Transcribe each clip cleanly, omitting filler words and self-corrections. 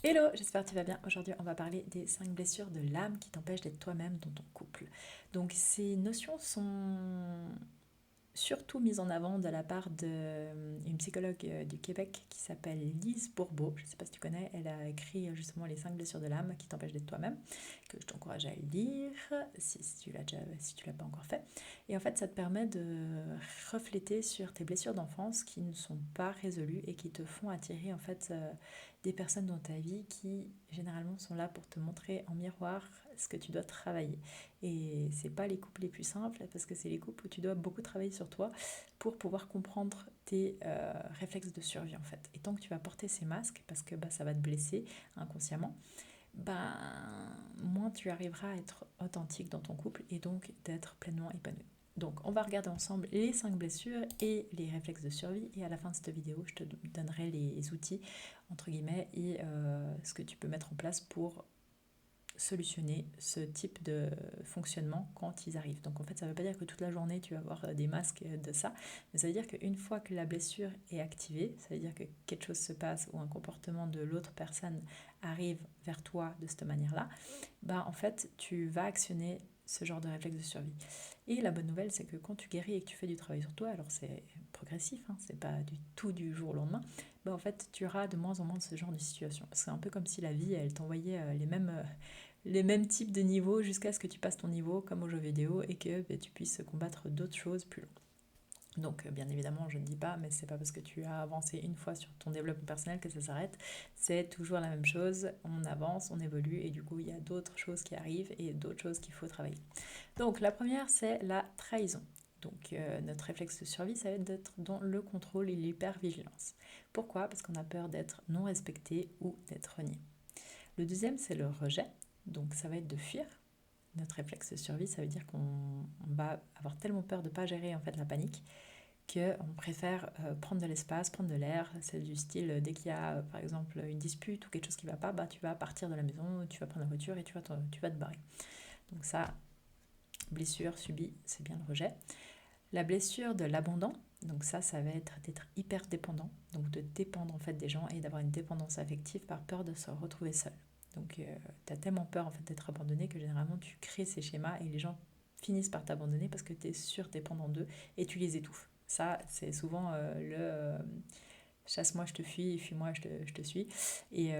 Hello, j'espère que tu vas bien. Aujourd'hui, on va parler des 5 blessures de l'âme qui t'empêchent d'être toi-même dans ton couple. Donc, ces notions sont surtout mise en avant de la part d'une psychologue du Québec qui s'appelle Lise Bourbeau. Je ne sais pas si tu connais, elle a écrit justement les 5 blessures de l'âme qui t'empêchent d'être toi-même, que je t'encourage à lire si tu l'as déjà, si tu l'as pas encore fait. Et en fait, ça te permet de refléter sur tes blessures d'enfance qui ne sont pas résolues et qui te font attirer en fait des personnes dans ta vie qui généralement sont là pour te montrer en miroir ce que tu dois travailler. Et c'est pas les couples les plus simples parce que c'est les couples où tu dois beaucoup travailler sur toi pour pouvoir comprendre tes réflexes de survie en fait. Et tant que tu vas porter ces masques, parce que bah, ça va te blesser inconsciemment, ben, moins tu arriveras à être authentique dans ton couple et donc d'être pleinement épanoui. Donc on va regarder ensemble les 5 blessures et les réflexes de survie et à la fin de cette vidéo je te donnerai les outils entre guillemets et ce que tu peux mettre en place pour solutionner ce type de fonctionnement quand ils arrivent. Donc en fait, ça ne veut pas dire que toute la journée tu vas avoir des masques de ça, mais ça veut dire qu'une fois que la blessure est activée, ça veut dire que quelque chose se passe ou un comportement de l'autre personne arrive vers toi de cette manière-là, bah en fait, tu vas actionner ce genre de réflexe de survie. Et la bonne nouvelle, c'est que quand tu guéris et que tu fais du travail sur toi, alors c'est progressif, hein, c'est pas du tout du jour au lendemain, bah en fait, tu auras de moins en moins de ce genre de situation. C'est un peu comme si la vie, elle t'envoyait les mêmes types de niveaux jusqu'à ce que tu passes ton niveau comme aux jeux vidéo et que bah, tu puisses combattre d'autres choses plus loin. Donc bien évidemment je ne dis pas, mais c'est pas parce que tu as avancé une fois sur ton développement personnel que ça s'arrête. C'est toujours la même chose, on avance, on évolue et du coup il y a d'autres choses qui arrivent et d'autres choses qu'il faut travailler. Donc la première c'est la trahison. Donc notre réflexe de survie ça va être d'être dans le contrôle et l'hypervigilance. Pourquoi? Parce qu'on a peur d'être non respecté ou d'être renié. Le deuxième c'est le rejet. Donc ça va être de fuir. Notre réflexe de survie, ça veut dire qu'on va avoir tellement peur de ne pas gérer en fait la panique qu'on préfère prendre de l'espace, prendre de l'air. C'est du style, dès qu'il y a par exemple une dispute ou quelque chose qui ne va pas, bah, tu vas partir de la maison, tu vas prendre la voiture et tu vas te barrer. Donc ça, blessure subie, c'est bien le rejet. La blessure de l'abandon, donc ça va être d'être hyper dépendant, donc de dépendre en fait des gens et d'avoir une dépendance affective par peur de se retrouver seul. Donc tu as tellement peur en fait d'être abandonné que généralement tu crées ces schémas et les gens finissent par t'abandonner parce que tu es surdépendant d'eux et tu les étouffes. Ça, c'est souvent chasse-moi, je te fuis, fuis-moi, je te suis. Et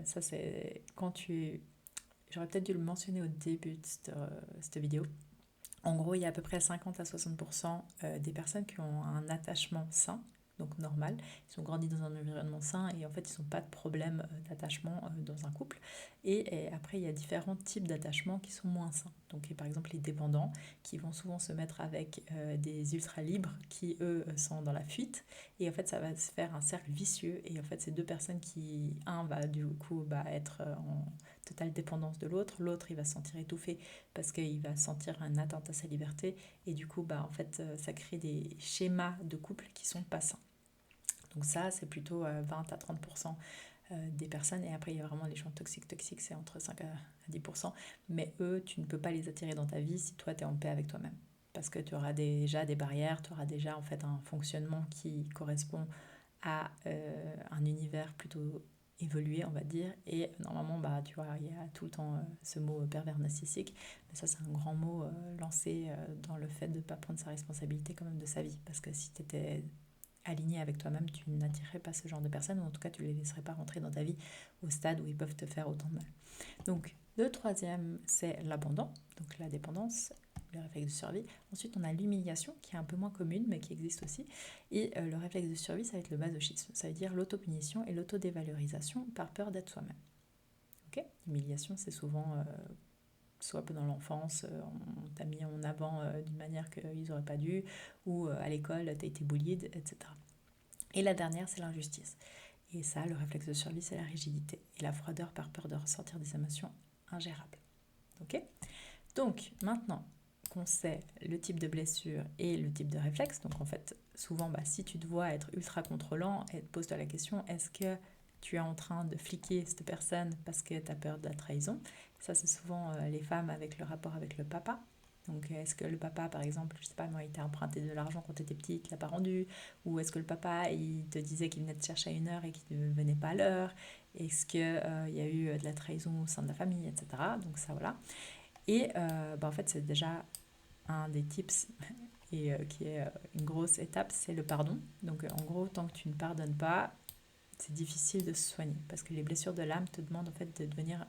ça, c'est quand tu. J'aurais peut-être dû le mentionner au début de cette vidéo. En gros, il y a à peu près 50 à 60% des personnes qui ont un attachement sain, donc normal. Ils ont grandi dans un environnement sain et en fait, ils n'ont pas de problème d'attachement dans un couple. Et après, il y a différents types d'attachements qui sont moins sains. Donc, par exemple, les dépendants qui vont souvent se mettre avec des ultra libres qui, eux, sont dans la fuite. Et en fait, ça va se faire un cercle vicieux. Et en fait, c'est deux personnes qui, un va du coup être en totale dépendance de l'autre, l'autre il va se sentir étouffé parce qu'il va sentir un atteinte à sa liberté et du coup bah en fait ça crée des schémas de couple qui sont pas sains. Donc ça c'est plutôt 20 à 30% des personnes et après il y a vraiment les gens toxiques c'est entre 5 à 10%, mais eux tu ne peux pas les attirer dans ta vie si toi tu es en paix avec toi-même parce que tu auras déjà des barrières, tu auras déjà en fait un fonctionnement qui correspond à un univers plutôt évolué, on va dire. Et normalement, bah, tu vois, il y a tout le temps ce mot pervers narcissique. Mais ça, c'est un grand mot lancé dans le fait de ne pas prendre sa responsabilité quand même de sa vie. Parce que si tu étais aligné avec toi-même, tu n'attirerais pas ce genre de personnes, ou en tout cas, tu ne les laisserais pas rentrer dans ta vie au stade où ils peuvent te faire autant de mal. Donc, le troisième, c'est l'abandon, donc la dépendance, le réflexe de survie. Ensuite, on a l'humiliation, qui est un peu moins commune, mais qui existe aussi. Et le réflexe de survie, ça va être le masochisme. Ça veut dire l'autopunition et l'autodévalorisation par peur d'être soi-même. Okay. L'humiliation, c'est souvent soit pendant l'enfance, on t'a mis en avant d'une manière qu'ils n'auraient pas dû, ou à l'école, tu as été bullied, etc. Et la dernière, c'est l'injustice. Et ça, le réflexe de survie, c'est la rigidité et la froideur par peur de ressentir des émotions ingérables. Ok. Donc, maintenant qu'on sait le type de blessure et le type de réflexe, donc en fait, souvent, bah, si tu te vois être ultra contrôlant, pose-toi la question, est-ce que tu es en train de fliquer cette personne parce que tu as peur de la trahison? Ça, c'est souvent les femmes avec le rapport avec le papa. Donc est-ce que le papa, par exemple, je sais pas moi, il t'a emprunté de l'argent quand tu étais petite, il l'a pas rendu? Ou est-ce que le papa, il te disait qu'il venait te chercher à 1 heure et qu'il ne venait pas à l'heure? Est-ce qu'il y a eu de la trahison au sein de la famille, etc. Donc ça, voilà. Et en fait, c'est déjà un des tips et qui est une grosse étape, c'est le pardon. Donc en gros, tant que tu ne pardonnes pas, c'est difficile de se soigner parce que les blessures de l'âme te demandent en fait de devenir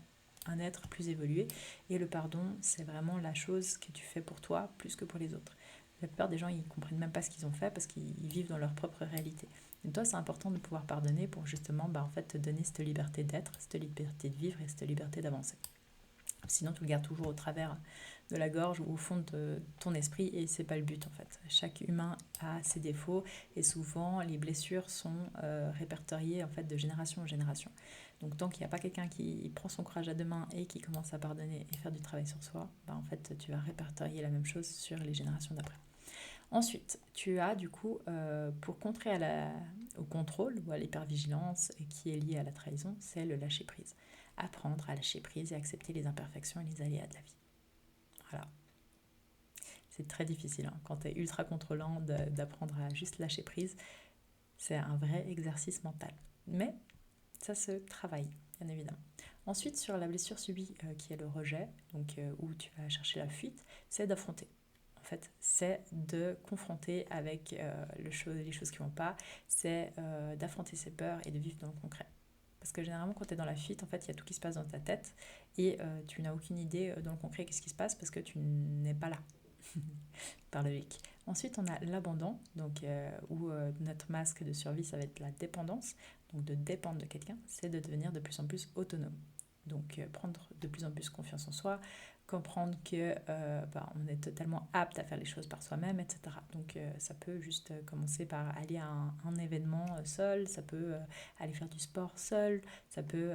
un être plus évolué et le pardon, c'est vraiment la chose que tu fais pour toi plus que pour les autres. La plupart des gens, ils comprennent même pas ce qu'ils ont fait parce qu'ils vivent dans leur propre réalité. Et toi, c'est important de pouvoir pardonner pour justement en fait, te donner cette liberté d'être, cette liberté de vivre et cette liberté d'avancer. Sinon, tu le gardes toujours au travers de la gorge ou au fond de ton esprit et c'est pas le but en fait. Chaque humain a ses défauts et souvent les blessures sont répertoriées en fait de génération en génération. Donc tant qu'il n'y a pas quelqu'un qui prend son courage à deux mains et qui commence à pardonner et faire du travail sur soi, en fait tu vas répertorier la même chose sur les générations d'après. Ensuite, tu as du coup, pour contrer au contrôle ou à l'hypervigilance qui est liée à la trahison, c'est le lâcher prise. Apprendre à lâcher prise et accepter les imperfections et les aléas de la vie. Voilà. C'est très difficile hein. Quand tu es ultra contrôlant d'apprendre à juste lâcher prise. C'est un vrai exercice mental. Mais ça se travaille, bien évidemment. Ensuite, sur la blessure subie qui est le rejet, donc où tu vas chercher la fuite, c'est d'affronter. En fait, c'est de confronter avec les choses qui ne vont pas, c'est d'affronter ses peurs et de vivre dans le concret. Parce que généralement, quand tu es dans la fuite, en fait, il y a tout qui se passe dans ta tête et tu n'as aucune idée dans le concret qu'est-ce qui se passe parce que tu n'es pas là, par logique. Ensuite, on a l'abandon, donc où notre masque de survie, ça va être la dépendance. Donc de dépendre de quelqu'un, c'est de devenir de plus en plus autonome. Donc prendre de plus en plus confiance en soi, comprendre que on est totalement apte à faire les choses par soi-même, etc. Donc ça peut juste commencer par aller à un événement seul, ça peut aller faire du sport seul, ça peut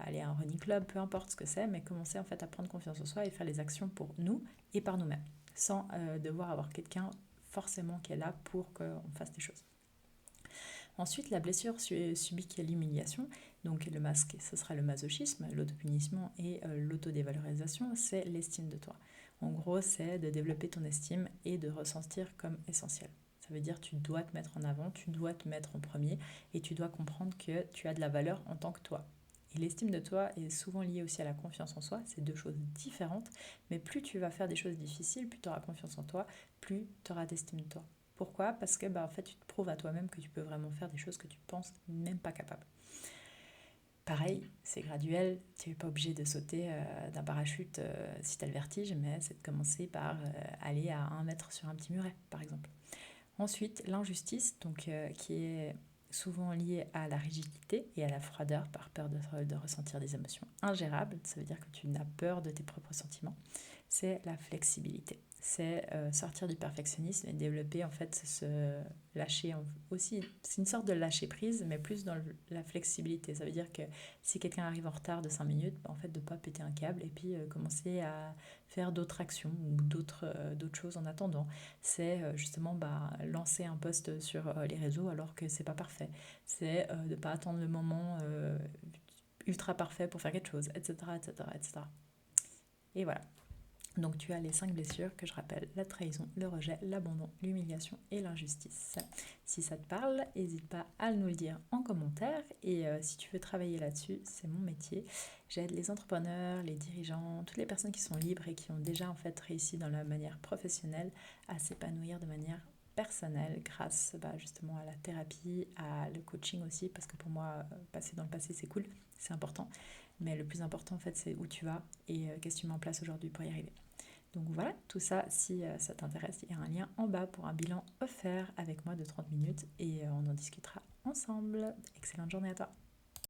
aller à un running club, peu importe ce que c'est, mais commencer en fait à prendre confiance en soi et faire les actions pour nous et par nous-mêmes, sans devoir avoir quelqu'un forcément qui est là pour qu'on fasse des choses. Ensuite, la blessure subie qui est l'humiliation, donc le masque, ce sera le masochisme, l'autopunissement et l'autodévalorisation, c'est l'estime de toi. En gros, c'est de développer ton estime et de ressentir comme essentiel. Ça veut dire que tu dois te mettre en avant, tu dois te mettre en premier et tu dois comprendre que tu as de la valeur en tant que toi. Et l'estime de toi est souvent liée aussi à la confiance en soi, c'est deux choses différentes, mais plus tu vas faire des choses difficiles, plus tu auras confiance en toi, plus tu auras d'estime de toi. Pourquoi? Parce que en fait, tu te prouves à toi-même que tu peux vraiment faire des choses que tu penses même pas capable. Pareil, c'est graduel, tu n'es pas obligé de sauter d'un parachute si tu as le vertige, mais c'est de commencer par aller à 1 mètre sur un petit muret, par exemple. Ensuite, l'injustice, donc, qui est souvent liée à la rigidité et à la froideur, par peur de ressentir des émotions ingérables, ça veut dire que tu n'as peur de tes propres sentiments, c'est la flexibilité. C'est sortir du perfectionnisme et développer en fait ce lâcher aussi. C'est une sorte de lâcher prise, mais plus dans la flexibilité. Ça veut dire que si quelqu'un arrive en retard de 5 minutes, en fait de ne pas péter un câble et puis commencer à faire d'autres actions ou d'autres choses en attendant. C'est justement lancer un post sur les réseaux alors que c'est pas parfait. C'est de ne pas attendre le moment ultra parfait pour faire quelque chose, etc., etc., etc. Et voilà. Donc tu as les 5 blessures que je rappelle, la trahison, le rejet, l'abandon, l'humiliation et l'injustice. Si ça te parle, n'hésite pas à nous le dire en commentaire et si tu veux travailler là-dessus, c'est mon métier. J'aide les entrepreneurs, les dirigeants, toutes les personnes qui sont libres et qui ont déjà en fait réussi dans la manière professionnelle à s'épanouir de manière personnelle grâce justement à la thérapie, à le coaching aussi parce que pour moi, passer dans le passé c'est cool, c'est important. Mais le plus important en fait c'est où tu vas et qu'est-ce que tu mets en place aujourd'hui pour y arriver. Donc voilà, tout ça, si ça t'intéresse, il y a un lien en bas pour un bilan offert avec moi de 30 minutes et on en discutera ensemble. Excellente journée à toi.